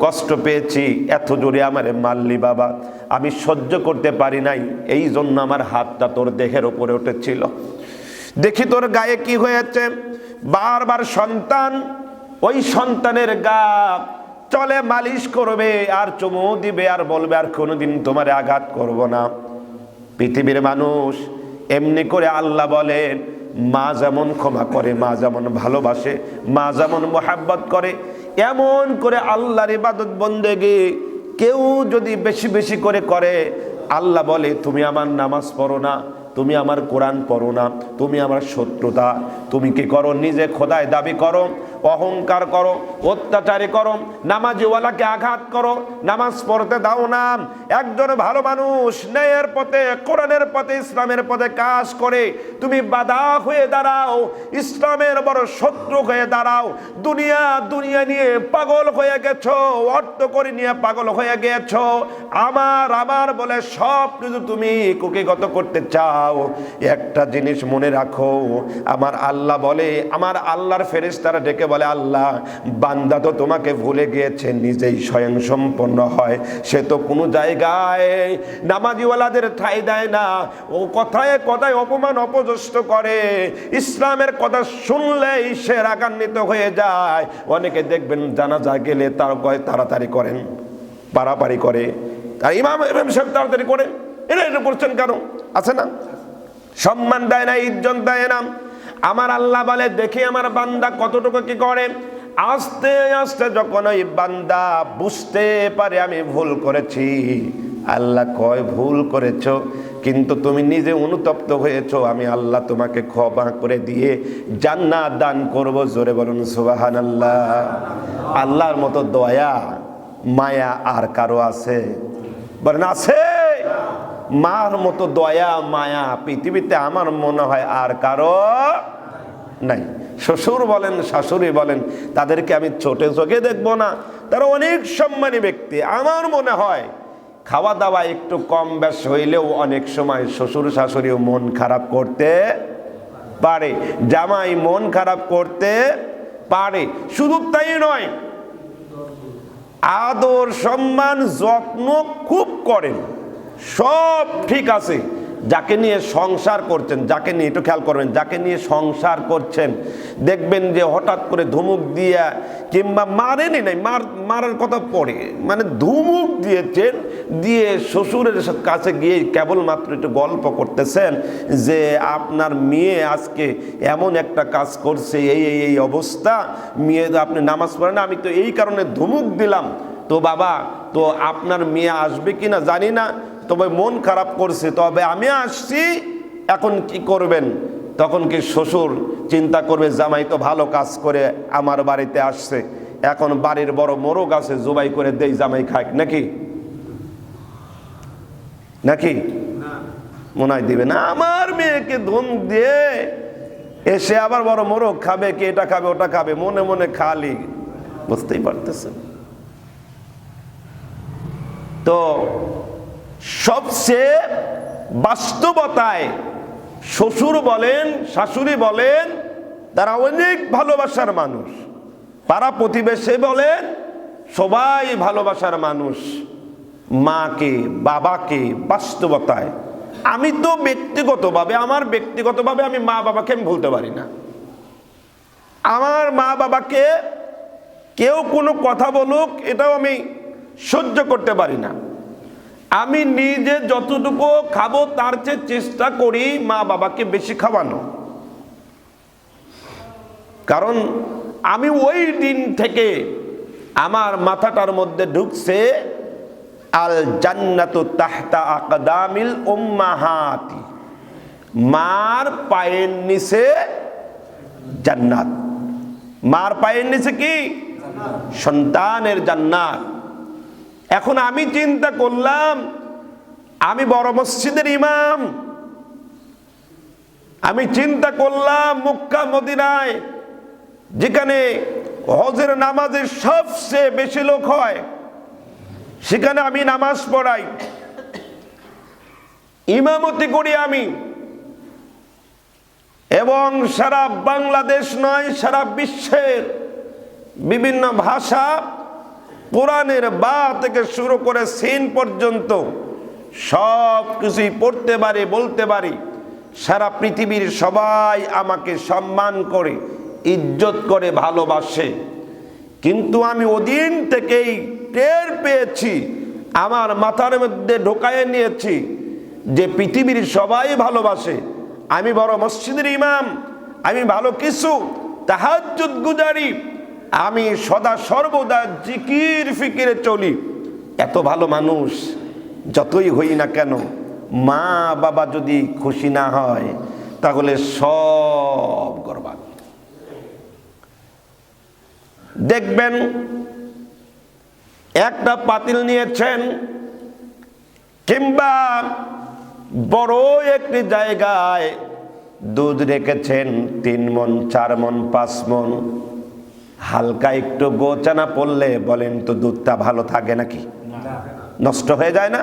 কষ্ট পেয়েছি, এত জোরে আমারে মারলি বাবা, আমি সহ্য করতে পারি নাই, এই জন্য আমার হাতটা তোর দেহের উপরে উঠেছিল। দেখি তোর গায়ে কি হয়েছে। বারবার সন্তান ওই সন্তানের গা চলে মালিশ করবে আর চুমু দিবে আর বলবে আর কোনোদিন তোমারে আঘাত করব না। পৃথিবীর মানুষ এমনি করে আল্লাহ বলেন, মা যেমন ক্ষমা করে, মা যেমন ভালোবাসে, মা যেমন মোহাব্বত করে, এমন করে আল্লাহর ইবাদত বন্দেগী কেউ যদি বেশি বেশি করে করে, আল্লাহ বলে তুমি আমার নামাজ পড়ো না, তুমি আমার কোরআন পড়ো না, তুমি আমার শত্রুতা, তুমি কি করো, নিজে খোদায় দাবি করো, অহংকার করো, অত্যাচারী করো, নামাজিওয়ালাকে আঘাত করো, নামাজ পড়তে দাও না। একজন ভালো মানুষ ন্যায়ের পথে, কোরআনের পথে, ইসলামের পথে কাজ করে তুমি বাধা হয়ে দাঁড়াও, ইসলামের বড় শত্রু হয়ে দাঁড়াও। দুনিয়া দুনিয়া নিয়ে পাগল হয়ে গেছো, অর্থ করে নিয়ে পাগল হয়ে গেছো, আমার আমার বলে সব কিছু তুমি কুকিগত করতে চাও। একটা জিনিস মনে রাখো, আমার আল্লাহ বলে, আমার আল্লাহর ফেরেশতারা ডেকে বলে, আল্লাহ বান্দা তো তোমাকে ভুলে গিয়েছে, নিজেই স্বয়ং সম্পন্ন হয়, সে তো কোনো জায়গায় নামাজিওয়ালাদের ঠাঁই দেয় না, ও কথায় কথায় অপমান অপদস্থ করে, ইসলামের কথা শুনলেই সে রাগান্বিত হয়ে যায়। অনেকে দেখবেন জানাজা গেলে তার কয় তাড়াতাড়ি করেন, পারাপারি করে, আর ইমাম সাহেব তাড়াতাড়ি করেন, এটা করছেন কেন? আছে না? সম্মান দেয় না, ইজ্জত দেয় না। আমার আল্লাহ বলে, দেখি আমার বান্দা কতটুকু কি করে। আস্তে আস্তে যখন ওই বান্দা বুঝতে পারে আমি ভুল করেছি, আল্লাহ কয় ভুল করেছো, কিন্তু তুমি নিজে অনুতপ্ত হয়েছো, আমি আল্লাহ তোমাকে ক্ষমা করে দিয়ে জান্নাত দান করব। জোরে বলুন সুবহানাল্লাহ। আল্লাহর মতো দয়া মায়া আর কারো আছে? বলেন আছে? মার মতো দয়া মায়া পৃথিবীতে আমার মনে হয় আর কারো নাই। শ্বশুর বলেন শাশুড়ি বলেন, তাদেরকে আমি ছোটে চোখে দেখবো না, তারা অনেক সম্মানী ব্যক্তি। আমার মনে হয় খাওয়া দাওয়া একটু কম বেশ হইলেও অনেক সময় শ্বশুর শাশুড়িও মন খারাপ করতে পারে, জামাই মন খারাপ করতে পারে। শুধু তাই নয়, আদর সম্মান যত্ন খুব করেন, সব ঠিক আছে। যাকে নিয়ে সংসার করছেন, যাকে নিয়ে একটু খেয়াল করবেন, যাকে নিয়ে সংসার করছেন, দেখবেন যে হঠাৎ করে ধুমুক দিয়া, কিংবা মারেনি নাই, মারার কথা পড়ে, মানে ধুমুক দিয়েছেন, দিয়ে শ্বশুরের কাছে গিয়ে কেবলমাত্র একটু গল্প করতেছেন যে আপনার মেয়ে আজকে এমন একটা কাজ করছে, এই এই এই অবস্থা, মেয়ে আপনি নামাজ পড়েন, আমি তো এই কারণে ধুমুক দিলাম, তো বাবা তো আপনার মেয়ে আসবে কিনা জানি না, তবে মন খারাপ করছে, তবে আমি আসছি, এখন কি করবেন? তখন কি শ্বশুর চিন্তা করবে, জামাই তো ভালো কাজ করে আমার বাড়িতে আসছে, এখন বাড়ির বড় মোরগ আছে, জবাই করে দেই জামাই খাক, নাকি নাকি মনে হয় দিবে না? আমার মেয়েকে ধমক দিয়ে এসে আবার বড় মোরগ খাবে, কে এটা খাবে ওটা খাবে, মনে মনে খালি, বুঝতেই পারতেছে। তো সবচেয়ে বাস্তবতায় শ্বশুর বলেন শাশুড়ি বলেন, তারা অনেক ভালোবাসার মানুষ, পাড়া প্রতিবেশী বলেন সবাই ভালোবাসার মানুষ। মাকে বাবাকে বাস্তবতায়, আমি তো ব্যক্তিগতভাবে আমি মা বাবাকে আমি ভুলতে পারি না। আমার মা বাবাকে কেউ কোনো কথা বলুক, এটাও আমি সহ্য করতে পারি না। আমি নিজে যতটুকু খাবো তার চেয়ে চেষ্টা করি মা বাবাকে বেশি খাওয়ানো, কারণ আমি ওই দিন থেকে আমার মাথাটার মধ্যে ঢুকছে আল জান্নাতু তাহতা আকদামিল উম্মাহাতি, মার পায়ের নিচে জান্নাত। মার পায়ের নিচে কি? সন্তানের জান্নাত। এখন আমি চিন্তা করলাম, আমি বড় মসজিদের ইমাম, আমি চিন্তা করলাম মক্কা মদিনায় যেখানে হজের নামাজের সবচেয়ে বেশি লোক হয়, সেখানে আমি নামাজ পড়াই, ইমামতি করি আমি, এবং সারা বাংলাদেশ নয় সারা বিশ্বের বিভিন্ন ভাষা কোরআনের বা থেকে শুরু করে সিন পর্যন্ত সব কিছুই পড়তে পারি, বলতে পারি। সারা পৃথিবীর সবাই আমাকে সম্মান করে, ইজ্জত করে, ভালোবাসে। কিন্তু আমি ওদিন থেকেই টের পেয়েছি, আমার মাথার মধ্যে ঢোকায় নিয়েছি যে পৃথিবীর সবাই ভালোবাসে, আমি বড় মসজিদের ইমাম, আমি ভালো কিছু, তাহাজ্জুদ গুজারি, আমি সদা সর্বদা জিকির ফিকিরে চলি। এত ভালো মানুষ যতই হই না কেন, মা বাবা যদি খুশি না হয় তাহলে সব বরবাদ। দেখবেন একটা পাতিল নিয়েছেন কিংবা বড় একটি জায়গায় দুধ রেখেছেন 3 মণ, 4 মণ, 5 মণ। হালকা একটু গোচানা পড়লে বলেন তো দুধটা ভালো থাকে নাকি? নষ্ট হয়ে যায় না?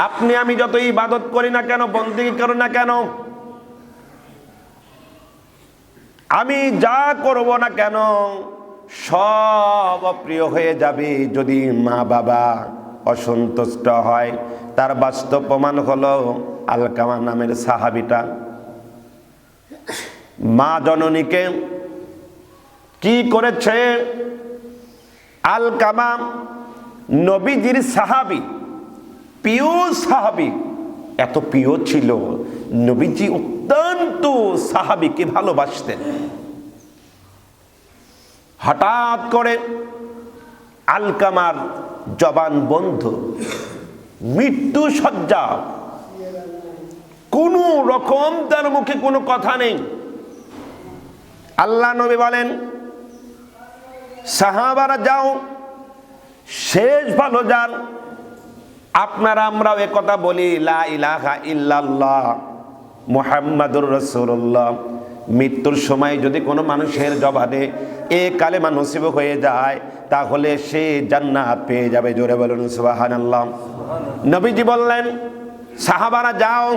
আপনি আমি যত ইবাদত করি না কেন, বন্দেগী করি না কেন, আমি যা করব না কেন, সব অপ্রিয় হয়ে যাবে যদি মা বাবা অসন্তুষ্ট হয়। তার বাস্তব প্রমাণ হলো আলকামা নামের সাহাবীটা। মা জননীকে কি করেছে? আলকামা নবীজির সাহাবী, প্রিয় সাহাবী, এত প্রিয় ছিল, নবীজি অত্যন্ত সাহাবীকে ভালোবাসতেন। হঠাৎ করে আলকামার জবান বন্ধ, মৃত্যু শয্যা, কোনো রকম তার মুখে কোনো কথা নেই। আল্লাহ নবী বলেন, সাহাবারা যাও, শেষ ভালো যান। আপনারা আমরাও এ কথা বলি, লা ইলাহা ইল্লাল্লাহ মুহাম্মাদুর রাসূলুল্লাহ। মৃত্যুর সময় যদি কোনো মানুষের জবানে এ কালেমা নসিব হয়ে যায় তাহলে সে জান্নাত পেয়ে যাবে। জোরে বলুন সুবহানাল্লাহ। নবীজি বললেন, সাহাবারা যাও,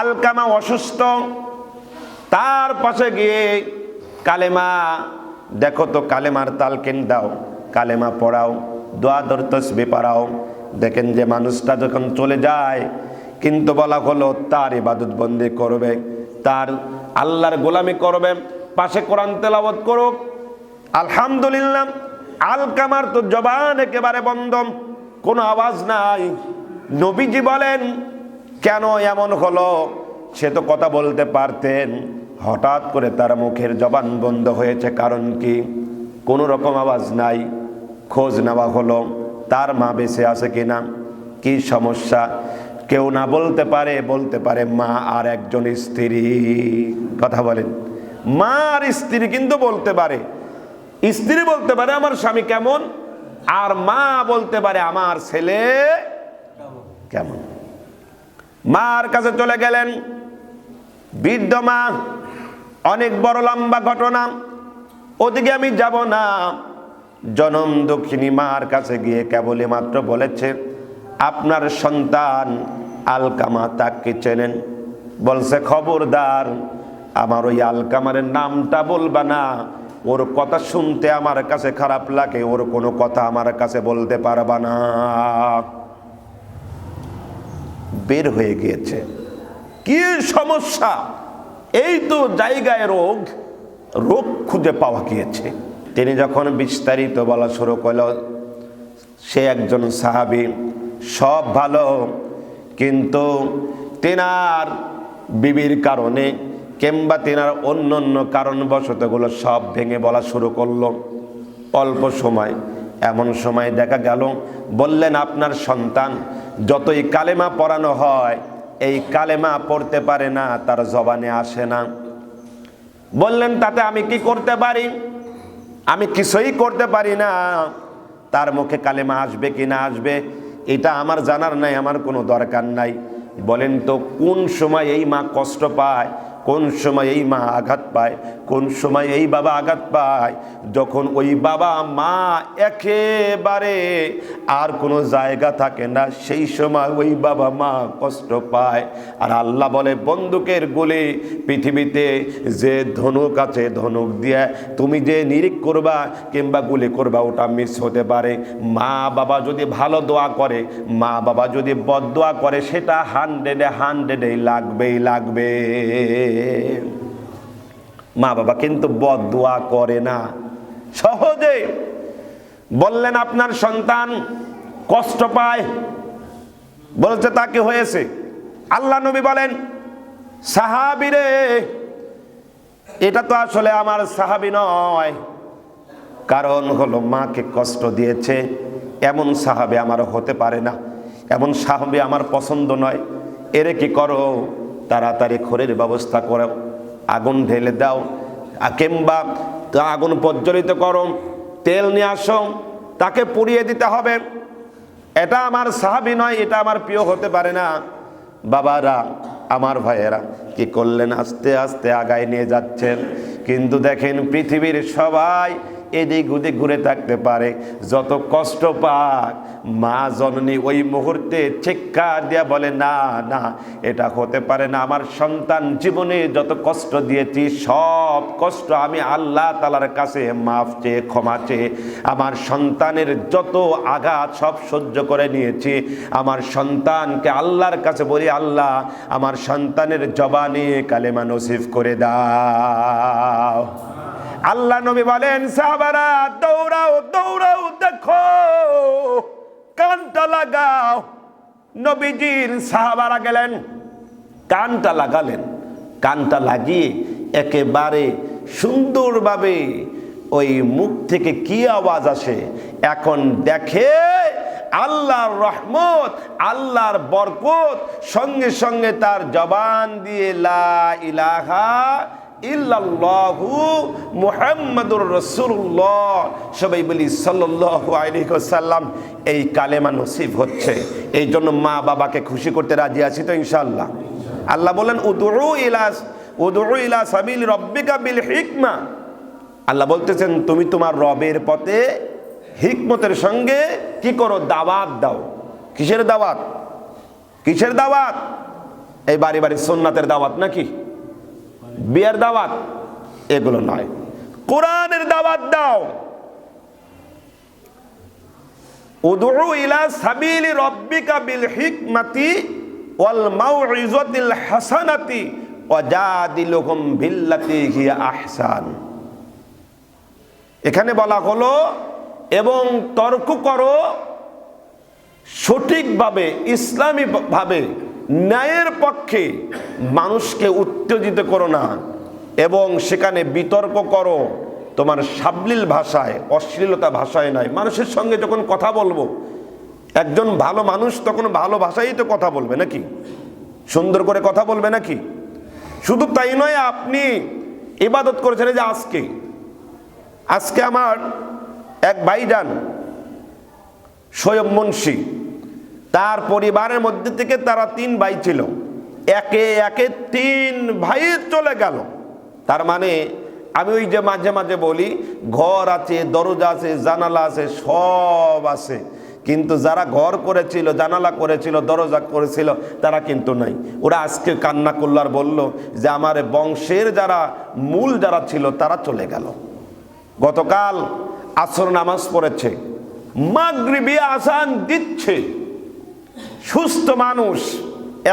আলকামা অসুস্থ, তার পাশে গিয়ে কালেমা দেখো তো, কালেমার তালকিন দাও, কালেমা পড়াও, দোয়া দর তসবিহ পড়াও। দেখেন যে মানুষটা যখন চলে যায়, কিন্তু বলা হলো তার ইবাদত বন্দি করবে, তার আল্লাহর গোলামি করবে, পাশে কোরআন তেলাওয়াত করুক। আলহামদুলিল্লাহ, আলকামার তো জবান একেবারে বন্ধ, কোনো আওয়াজ নাই। নবীজি বলেন, কেন এমন হলো? সে তো কথা বলতে পারতেন, হঠাৎ করে তার মুখের জবান বন্ধ হয়েছে, কারণ কি? কোনো রকম আওয়াজ নাই। খোঁজ নেওয়া হলো তার মা বেঁচে আছে কিনা, কি সমস্যা। কেউ না বলতে পারে, বলতে পারে মা আর একজন স্ত্রী। কথা বলেন, মা আর স্ত্রী কিন্তু বলতে পারে। স্ত্রী বলতে পারে আমার স্বামী কেমন, আর মা বলতে পারে আমার ছেলে কেমন। মার কাছে চলে গেলেন বৃদ্ধ মা। অনেক বড় লম্বা ঘটনা, ওদিকে আমি যাব না। জনম দক্ষিণী মার কাছে গিয়ে কেবলই মাত্র বলেছে, আপনার সন্তান আলকামা, তাকে চেনেন? বলছে, খবরদার আমার ওই আলকামারের নামটা বলবা না, ওর কথা শুনতে আমার কাছে খারাপ লাগে, ওর কোনো কথা আমার কাছে বলতে পারবা না। বের হয়ে গিয়েছে। কি সমস্যা? এই তো জায়গায় রোগ খুঁজে পাওয়া গিয়েছে। তিনি যখন বিস্তারিত বলা শুরু করল, সে একজন সাহাবী, সব ভালো, কিন্তু তেনার বিবির কারণে কিংবা তেনার অন্য অন্য কারণবশতগুলো সব ভেঙে বলা শুরু করলো অল্প সময়। এমন সময় দেখা গেল, বললেন আপনার সন্তান যতই কালেমা পড়ানো হয়, এই কালেমা পড়তে পারে না, তার জবানে আসে না। বললেন, তাতে আমি কি করতে পারি? আমি কিছুই করতে পারি না। তার মুখে কালেমা আসবে কি না আসবে এটা আমার জানার নাই, আমার কোনো দরকার নাই। বলেন তো কোন সময় এই মা কষ্ট পায়, কোন সময় এই মা আঘাত পায়, কোন সময় এই বাবা আঘাত পায়, যখন ওই বাবা মা একেবারে আর কোনো জায়গা থাকে না, সেই সময় ওই বাবা মা কষ্ট পায়। আর আল্লাহ বলে, বন্দুকের গুলি পৃথিবীতে যে ধনুক আছে, ধনুক দিয়ে তুমি যে নিরিখ করবা কিংবা গুলি করবা, ওটা মিস হতে পারে। মা বাবা যদি ভালো দোয়া করে, মা বাবা যদি বদদোয়া করে, সেটা 100-100 লাগবেই লাগবে। মা বাবা কিন্তু বদদোয়া করে না সহজে। বললেন আপনার সন্তান কষ্ট পায়, বলছে তাকে হয়েছে। আল্লাহ নবী বলেন, সাহাবী রে, এটা তো আসলে আমার সাহাবী নয়, কারণ হলো মাকে কষ্ট দিয়েছে, এমন সাহাবী আমার হতে পারে না, এমন সাহাবী আমার পছন্দ নয়। এরে কি করো, তাড়াতাড়ি খড়ের ব্যবস্থা করো, আগুন ঢেলে দাও, কিংবা আগুন প্রজ্বলিত করো, তেল নিয়ে আসো, তাকে পুড়িয়ে দিতে হবে। এটা আমার সাহাবী নয়, এটা আমার প্রিয় হতে পারে না। বাবারা, আমার ভাইয়েরা, কি করলেন? আস্তে আস্তে আগায় নিয়ে যাচ্ছেন। কিন্তু দেখেন, পৃথিবীর সবাই এদিক ওদিক ঘুরে থাকতে পারে, যত কষ্ট পাক, মা জননী ওই মুহূর্তে চিৎকার দিয়া বলে, না না, এটা হতে পারে না। আমার সন্তান জীবনে যত কষ্ট দিয়েছি, সব কষ্ট আমি আল্লাহ তাআলার কাছে মাফ চেয়ে, ক্ষমা চেয়ে, আমার সন্তানের যত আঘাত সব সহ্য করে নিয়েছি। আমার সন্তানকে আল্লাহর কাছে বলি, আল্লাহ আমার সন্তানের জবানে কালেমা নসিব করে দাও। আল্লাহ নবী বলেন, সাহাবারা দৌড়াও দৌড়াও, দেখো, কানটা লাগাও। নবীজির সাহাবারা গেলেন, কানটা লাগালেন। কানটা লাগিয়ে একেবারে সুন্দরভাবে ওই মুখ থেকে কি আওয়াজ আসে এখন দেখে, আল্লাহর রহমত, আল্লাহর বরকত, সঙ্গে সঙ্গে তার জবান দিয়ে লা ইলাহা ইল্লাল্লাহু মুহাম্মাদুর রাসূলুল্লাহ, সবাই বলি সাল্লাল্লাহু আলাইহি ওয়াসাল্লাম, এই কালেমা নসিব হচ্ছে। এই জন্য মা বাবাকে খুশি করতে রাজি আছি তো ইনশাআল্লাহ। আল্লাহ বলেন, উদউ ইলা সাবিল রাব্বিকা বিল হিকমা। আল্লাহ বলতেছেন, তুমি তোমার রবের পথে হিকমতের সঙ্গে কি করো? দাওয়াত দাও। কিসের দাওয়াত? কিসের দাওয়াত? এই বাড়ি বাড়ি সুন্নাতের দাওয়াত নাকি? বিয়ের দাওয়াত? এগুলো নয়, কোরআনের দাওয়াত দাও। উদউ ইলা সাবিলি রাব্বিকা বিল হিকমাতি ওয়াল মাউইযাতিল হাসানাতি ওয়াজাদিলহুম বিল্লাতি হিয়া আহসান। এখানে বলা হলো, এবং তর্ক করো সঠিকভাবে, ইসলামী ভাবে, ন্যায়ের পক্ষে, মানুষকে উত্তেজিত করো না, এবং সেখানে বিতর্ক করো তোমার সাবলীল ভাষায়, অশ্লীলতা ভাষায় নয়। মানুষের সঙ্গে যখন কথা বলবো, একজন ভালো মানুষ তখন ভালো ভাষায় তো কথা বলবে নাকি? সুন্দর করে কথা বলবে নাকি? শুধু তাই নয়, আপনি ইবাদত করেছেন, যে আজকে আমার এক ভাইজান সৈয়দ মুন্সি, তার পরিবারের মধ্যে থেকে তারা 3 ভাই ছিল, একে একে 3 ভাই চলে গেল। তার মানে আমি ওই যে মাঝে মাঝে বলি, ঘর আছে, দরজা আছে, জানালা আছে, সব আছে, কিন্তু যারা ঘর করেছিল, জানালা করেছিল, দরজা করেছিল, তারা কিন্তু নাই। ওরা আজকে কান্না করল আর বলল যে আমার বংশের যারা মূল যারা ছিল তারা চলে গেল। গতকাল আসর নামাজ পড়েছে, মাগরিবি আযান দিচ্ছে, সুস্থ মানুষ,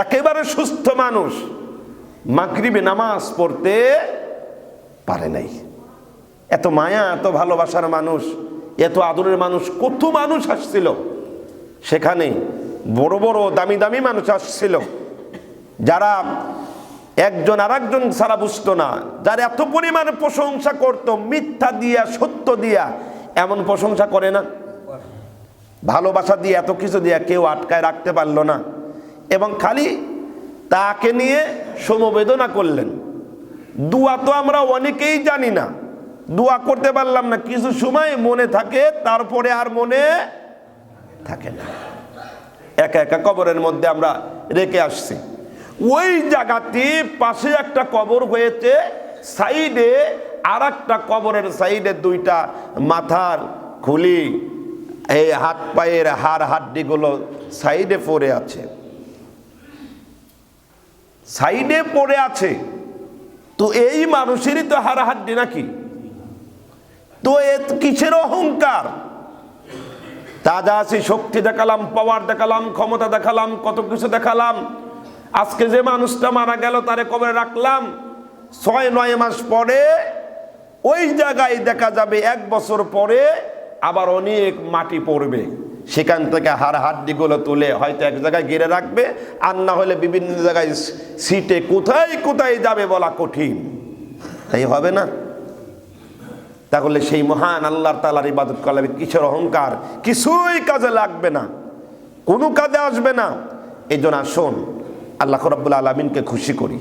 একেবারে সুস্থ মানুষ, মাগরিবি নামাজ পড়তে পারে নাই। এত মায়া, এত ভালোবাসার মানুষ, এত আদরের মানুষ, কত মানুষ আসছিল সেখানে, বড় বড় দামি দামি মানুষ আসছিল, যারা একজন আর একজন ছাড়া বুঝতো না, যারা এত পরিমাণে প্রশংসা করত, মিথ্যা দিয়া সত্য দিয়া, এমন প্রশংসা করে না, ভালোবাসা দিয়ে, এত কিছু দিয়ে কেউ আটকায় রাখতে পারলো না, এবং খালি তাকে নিয়ে সমবেদনা করলেন। দোয়া তো আমরা অনেকেই জানি না, দোয়া করতে পারলাম না, কিছু সময় মনে থাকে, তারপরে আর মনে থাকে না। একা একা কবরের মধ্যে আমরা রেখে আসছি। ওই জায়গাতে পাশে একটা কবর হয়েছে, সাইডে আর একটা কবরের সাইডে দুইটা মাথার খুলি, এই হাত পায়ের হাড় হাড্ডিগুলো সাইডে পড়ে আছে, সাইডে পড়ে আছে। তো এই মানুষেরই তো হাড় হাড্ডি নাকি? তো এ কিসের অহংকার? তাজা আছি, শক্তি দেখালাম, পাওয়ার দেখালাম, ক্ষমতা দেখালাম, কত কিছু দেখালাম। আজকে যে মানুষটা মারা গেল তারে কবরে রাখলাম, 6-9 মাস পরে ওই জায়গায় দেখা যাবে 1 বছর পরে আবার অনেক মাটি পড়বে, সেখান থেকে হাড় হাড্ডিগুলো তুলে হয়তো এক জায়গায় গিরে রাখবে, আর না হলে বিভিন্ন জায়গায় সিটে কোথায় কোথায় যাবে বলা কঠিন। তাই হবে না? তাহলে সেই মহান আল্লাহর তাআলার ইবাদত করলে কিসের অহংকার? কিছুই কাজে লাগবে না, কোনো কাজে আসবে না। এই জন্য আসুন আল্লাহ রাব্বুল আলামিনকে খুশি করি।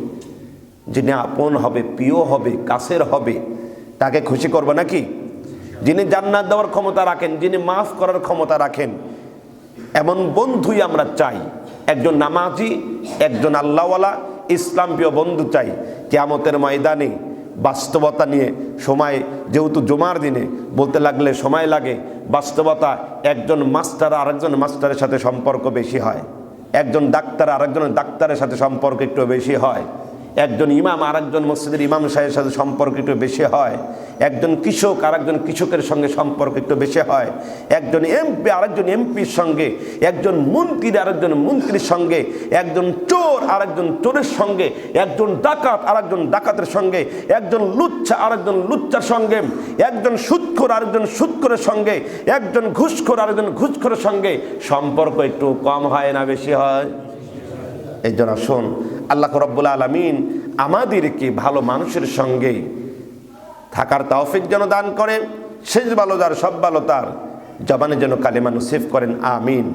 যিনি আপন হবে, প্রিয় হবে, কাছের হবে, তাকে খুশি করবো নাকি? যিনি জান্নাত দেওয়ার ক্ষমতা রাখেন, যিনি মাফ করার ক্ষমতা রাখেন, এমন বন্ধুই আমরা চাই। একজন নামাজি, একজন আল্লাহওয়ালা, ইসলাম প্রিয় বন্ধু চাই। কিয়ামতের ময়দানে বাস্তবতা নিয়ে সময়, যেহেতু জুমার দিনে বলতে লাগলে সময় লাগে, বাস্তবতা একজন মাস্টার আরেকজন মাস্টারের সাথে সম্পর্ক বেশি হয়, একজন ডাক্তার আরেকজন ডাক্তারের সাথে সম্পর্ক একটু বেশি হয়, একজন ইমাম আরেকজন মসজিদের ইমাম সাহেবের সাথে সম্পর্ক একটু বেশি হয়, একজন কৃষক আরেকজন কৃষকের সঙ্গে সম্পর্ক একটু বেশি হয়, একজন এমপি আরেকজন এমপির সঙ্গে, একজন মন্ত্রী আরেকজন মন্ত্রীর সঙ্গে, একজন চোর আরেকজন চোরের সঙ্গে, একজন ডাকাত আরেকজন ডাকাতের সঙ্গে, একজন লুচ্ছা আরেকজন লুচ্চার সঙ্গে, একজন সুদখোর আরেকজন সুদখোরের সঙ্গে, একজন ঘুষখোর আরেকজন ঘুষখোরের সঙ্গে সম্পর্ক একটু কম হয় না বেশি হয়? এই জন্য শোন, আল্লাহ রাব্বুল আলামিন আমাদেরকে ভালো মানুষের সঙ্গে থাকার তৌফিক যেন দান করে। শেষ ভালো যার, সব ভালো তার, জবানে যেন কালেমা নসিব করেন, আমিন।